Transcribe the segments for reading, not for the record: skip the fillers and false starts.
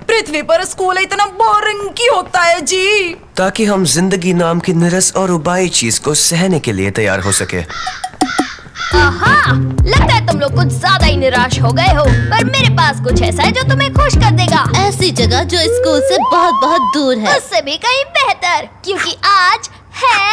पृथ्वी पर स्कूल इतना बोरिंग क्यों होता है जी? ताकि हम जिंदगी नाम की निरस और उबाई चीज को सहने के लिए तैयार हो सके। आहा, लगता है तुम लोग कुछ ज्यादा ही निराश हो गए हो, पर मेरे पास कुछ ऐसा है जो तुम्हें खुश कर देगा। ऐसी जगह जो स्कूल से बहुत बहुत दूर है। उससे भी कहीं बेहतर, क्योंकि आज है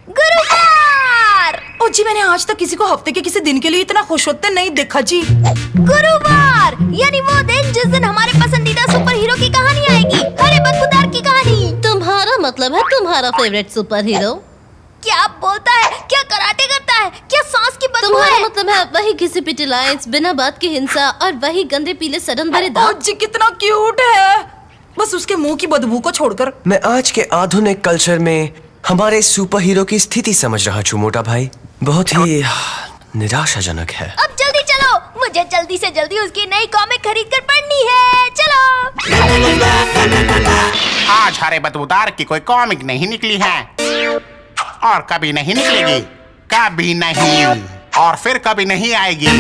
गुरुवार। ओ जी, मैंने आज तक किसी को हफ्ते के किसी दिन के लिए इतना खुश होते नहीं देखा जी। गुरुवार यानी वो दिन जिस दिन हमारे पसंदीदा सुपर हीरो की कहानी आएगी, हरे बदबूदार की कहानी। तुम्हारा मतलब है तुम्हारा फेवरेट सुपर हीरो? क्या बोलता है? क्या कराटे करता है? क्या सांस की बदबू तुम्हारा है? मतलब है वही घिसी पिटी लाइंस, बिना बात की हिंसा और वही गंदे पीले सड़न भरे ओ दांत। जी, कितना क्यूट है, बस उसके मुंह की बदबू को छोड़कर। मैं आज के आधुनिक कल्चर में हमारे सुपर हीरो की स्थिति समझ रहा हूँ मोटा भाई। बहुत ही निराशाजनक है। अब जल्दी चलो, मुझे जल्दी से जल्दी उसकी नई कॉमिक खरीद कर पढ़नी है। चलो। आज हरे बदबूदार की कोई कॉमिक नहीं निकली है और कभी नहीं निकलेगी, कभी नहीं, और फिर कभी नहीं आएगी।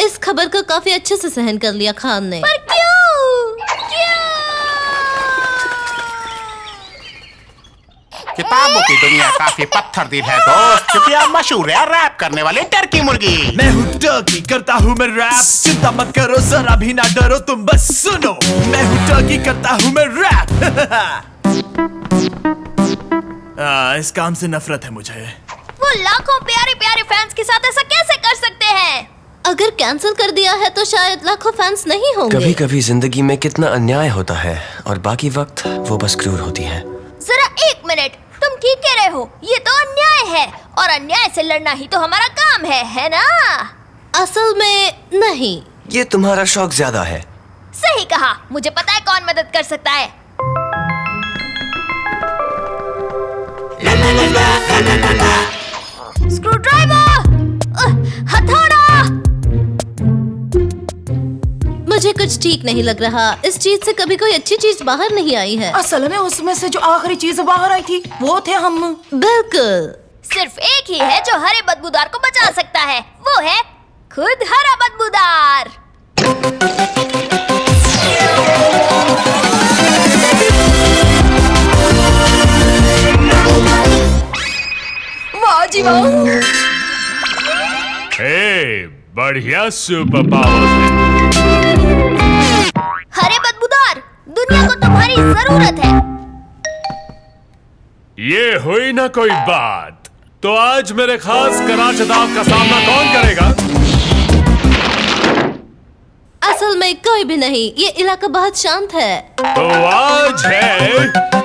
इस खबर को काफी अच्छे से सहन कर लिया खान ने। पर क्यों? क्यों? किताबों की दुनिया काफी पत्थर दिल है दोस्त, क्योंकि आप मशहूर है रैप करने वाले टर्की मुर्गी। मैं हूँ टर्की, करता हूँ मैं रैप। चिंता मत करो, जरा भी ना डरो, तुम बस सुनो। मैं हूँ टर्की, करता हूँ मैं रैप। इस काम से नफरत है मुझे। वो लाखों प्यारे प्यारे फैंस के साथ ऐसा कैसे कर सकते हैं? अगर कैंसिल कर दिया है तो शायद लाखों फैंस नहीं होंगे। कभी कभी जिंदगी में कितना अन्याय होता है और बाकी वक्त वो बस क्रूर होती है। जरा एक मिनट, तुम ठीक कह रहे हो, ये तो अन्याय है और अन्याय से लड़ना ही तो हमारा काम है ना? असल में नहीं। ये तुम्हारा शौक ज्यादा है। सही कहा, मुझे पता है कौन मदद कर सकता है। स्क्रूड्राइवर, हथौड़ा। मुझे कुछ ठीक नहीं लग रहा। इस चीज से कभी कोई अच्छी चीज बाहर नहीं आई है। असल में उसमें से जो आखिरी चीज बाहर आई थी वो थे हम। बिल्कुल। सिर्फ एक ही है जो हरे बदबूदार को बचा सकता है, वो है खुद हरा बदबूदार। वाह जी वाह। हे, बढ़िया सुपर पावर्स है। हरे बदबूदार, दुनिया को तुम्हारी जरूरत है। ये हुई ना कोई बात, तो आज मेरे खास कराचदाव का सामना कौन करेगा? असल में कोई भी नहीं, ये इलाका बहुत शांत है। तो आज है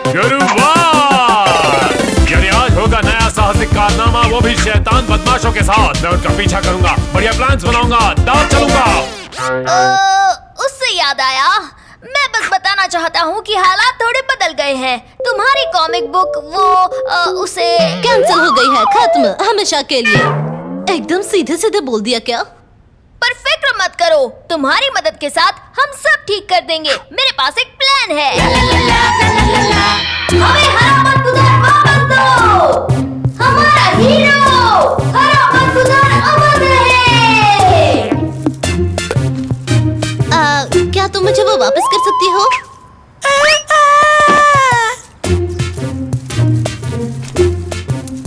गुरुवार, यानी आज होगा नया साहसिक कारनामा, वो भी शैतान बदमाशों के साथ। मैं उनका पीछा करूंगा, बढ़िया प्लान्स बनाऊंगा, दाव चलूंगा। उससे याद आया, मैं बस बताना चाहता हूँ कि हालात थोड़े बदल गए हैं। तुम्हारी कॉमिक बुक उसे कैंसिल हो गई है, खत्म, हमेशा के लिए। एकदम सीधे सीधे बोल दिया क्या? पर फिक्र मत करो, तुम्हारी मदद के साथ हम सब ठीक कर देंगे। मेरे पास एक प्लान है। हमें हरा बदबूदार वापस दो। हमारा हीरो हरा बदबूदार अमर रहे। क्या तुम मुझे वो वापस कर सकती हो?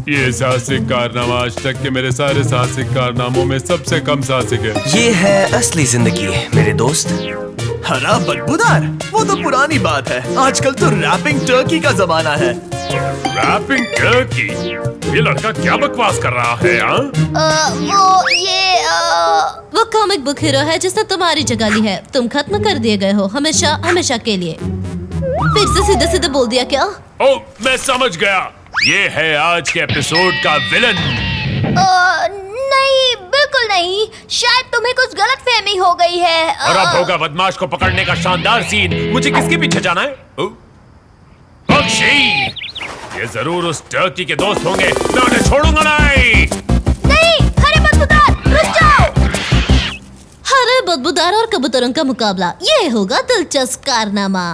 ये साहसिक कारनामा आज तक के मेरे सारे साहसिक कारनामों में सबसे कम साहसिक है। ये है असली जिंदगी मेरे दोस्त। हरा बदबूदार, वो तो पुरानी बात है। आजकल तो रैपिंग टर्की का जमाना है। Wrapping turkey? ये लड़का क्या बकवास कर रहा है? वो कॉमिक बुक हीरो है जिसने तुम्हारी जगह ली है। तुम खत्म कर दिए गए हो, हमेशा हमेशा के लिए। फिर से सीधे सीधे बोल दिया क्या? ओ, मैं समझ गया, ये है आज के एपिसोड का विलन। नहीं, बिल्कुल नहीं। शायद तुम्हें कुछ गलतफहमी हो गई है। और अब होगा बदमाश को पकड़ने का शानदार सीन। मुझे किसके पीछे जाना है? बख्शी, ये जरूर उस टर्की के दोस्त होंगे। मैं उन्हें छोड़ूंगा नहीं। नहीं, हरे बदबूदार, रुक जाओ। हरे बदबूदार और कबूतरों का मुकाबला, ये होगा दिलचस्प कारनामा।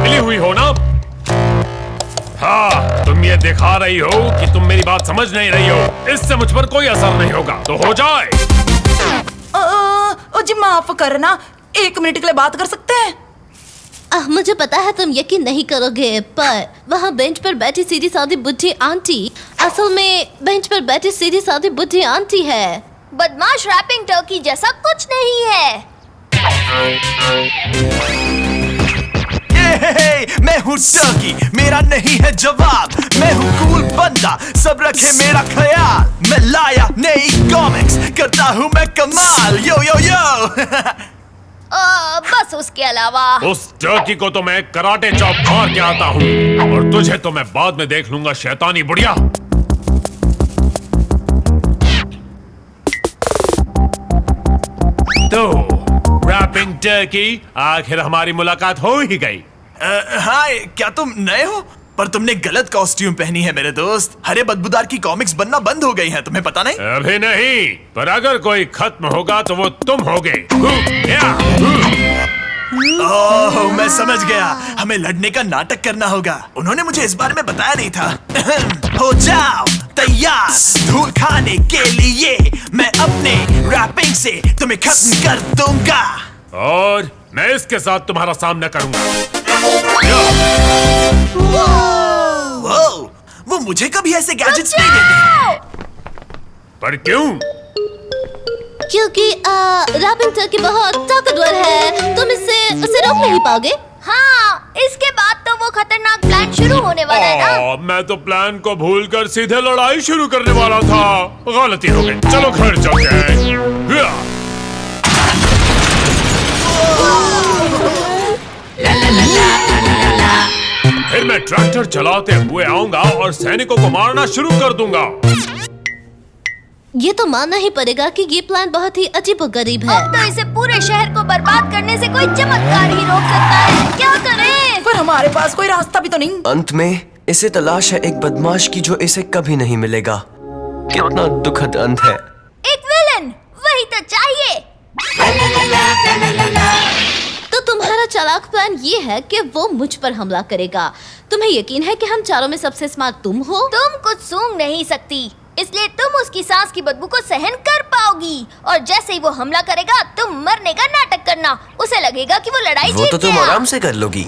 हिली हुई हो ना? हाँ, तुम ये दिखा रही हो कि तुम मेरी बात समझ नहीं रही हो। इससे मुझ पर कोई असर नहीं होगा, तो हो जाए। ओ जी माफ करना, 1 मिनट के लिए बात कर सकते हैं? मुझे पता है तुम यकीन नहीं करोगे, पर वहाँ बेंच पर बैठी सीधी सादी बुढ़ी आंटी असल में बेंच पर बैठी सीधी सादी बुढ़ी आंटी है। बदमाश रैपिंग टर्की जैसा कुछ नहीं है। मैं हूँ टर्की, मेरा नहीं है जवाब। मैं हूँ कूल बंदा, सब रखे मेरा ख्याल। मैं लाया नई कॉमिक्स, करता हूँ मैं कमाल। यो यो यो बस उसके अलावा उस टर्की को तो मैं कराटे चॉप मार के आता हूँ, और तुझे तो मैं बाद में देख लूंगा, शैतानी बुढ़िया। तो रैपिंग टर्की, आखिर हमारी मुलाकात हो ही गई। हाँ, क्या तुम नए हो? पर तुमने गलत कॉस्ट्यूम पहनी है मेरे दोस्त। हरे बदबूदार की कॉमिक्स बनना बंद हो गई हैं, तुम्हें पता नहीं? अभी नहीं, पर अगर कोई खत्म होगा तो वो तुम होगे। ओह, मैं समझ गया। हमें लड़ने का नाटक करना होगा। उन्होंने मुझे इस बारे में बताया नहीं था। हो जाओ तैयार धूल खाने के लिए। मैं अपने रैपिंग से तुम्हें खत्म कर दूंगा, और मैं इसके साथ तुम्हारा सामना करूंगा। वो मुझे कभी ऐसे गैजेट्स नहीं देते। पर क्यों? क्योंकि रैपिंग टर्की बहुत ताकतवर है, तुम उसे रोक नहीं पाओगे। हाँ, इसके बाद तो वो खतरनाक प्लान शुरू होने वाला है ना। मैं तो प्लान को भूलकर सीधे लड़ाई शुरू करने वाला था। गलती हो गई, चलो घर चलते हैं। फिर मैं ट्रैक्टर चलाते हुए आऊंगा और सैनिकों को मारना शुरू कर दूंगा। ये तो मानना ही पड़ेगा कि ये प्लान बहुत ही अजीबोगरीब है। अब तो इसे पूरे शहर को बर्बाद करने से कोई चमत्कार ही रोक सकता है। क्या करें? पर हमारे पास कोई रास्ता भी तो नहीं। अंत में इसे तलाश है एक बदमाश की जो इसे कभी नहीं मिलेगा। कितना दुखद अंत है। एक विलन, वही तो चाहिए। तो तुम्हारा चालाक प्लान ये है कि वो मुझ पर हमला करेगा। तुम्हें यकीन है कि हम चारों में सबसे स्मार्ट तुम हो? तुम कुछ सूंघ नहीं सकती, इसलिए तुम उसकी सांस की बदबू को सहन कर पाओगी। और जैसे ही वो हमला करेगा, तुम मरने का नाटक करना। उसे लगेगा कि वो लड़ाई जीत वो तो तुम गया। आराम से कर लोगी।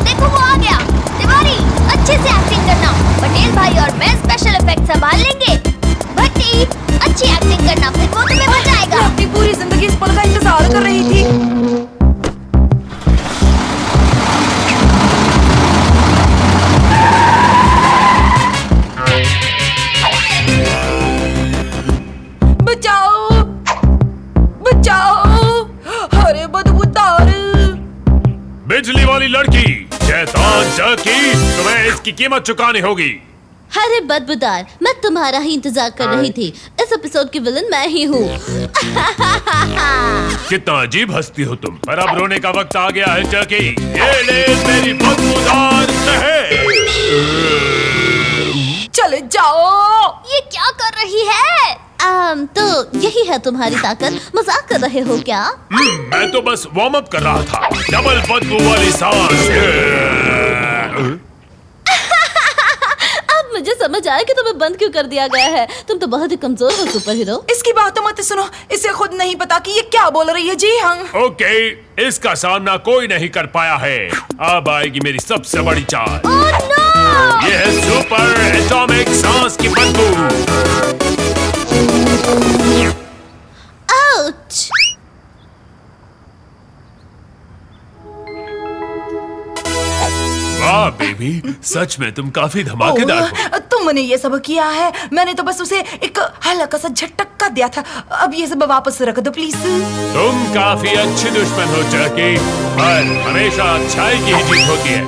देखो वो आ गया। तिवारी, अच्छे से एक्टिंग करना। पटेल भाई और मैं स्पेशल इफेक्ट संभाल लेंगे। भट्टी, अच्छी एक्टिंग करना, फिर वो तुम्हें बचाएगा। मैं अपनी पूरी जिंदगी इस पल का इंतजार कर रही थी। बचाओ, बचाओ, अरे बदबूदार। बिजली वाली लड़की, शैतान टर्की, तुम्हें इसकी कीमत चुकानी होगी। अरे बदबूदार, मैं तुम्हारा ही इंतजार कर रही थी। इस एपिसोड की विलन मैं ही हूँ। कितना अजीब हंसती हो तुम। पर अब रोने का वक्त आ गया है टर्की। ये ले मेरी बदबूदार शहर। चले जाओ। ये क्या कर रही है? तो यही है तुम्हारी ताकत। मजाक कर रहे हो क्या? मैं तो बस वार्म अप कर रहा था। डबल बदबू वाली सांस। अब मुझे समझ आया कि तुम्हें बंद क्यों कर दिया गया है। तुम तो बहुत ही कमजोर हो सुपर हीरो। इसकी बात तो मत सुनो, इसे खुद नहीं पता कि ये क्या बोल रही है। जी हाँ। ओके, इसका सामना कोई नहीं कर पाया है। अब आएगी मेरी सबसे बड़ी चाल। Oh no! ये है सुपर एटॉमिक सांस की बदबू। आउच! वाह बेबी, सच में तुम काफी धमाकेदार हो। तुमने ये सब किया है, मैंने तो बस उसे एक हल्का सा झटका दिया था। अब ये सब वापस रख दो प्लीज। तुम काफी अच्छी दुश्मन हो टर्की, पर हमेशा अच्छाई की ही जीत होती है।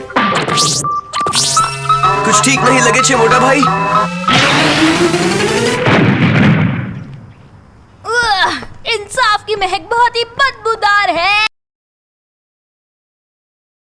कुछ ठीक नहीं लगे छे मोटा भाई। इंसाफ की महक बहुत ही बदबूदार है।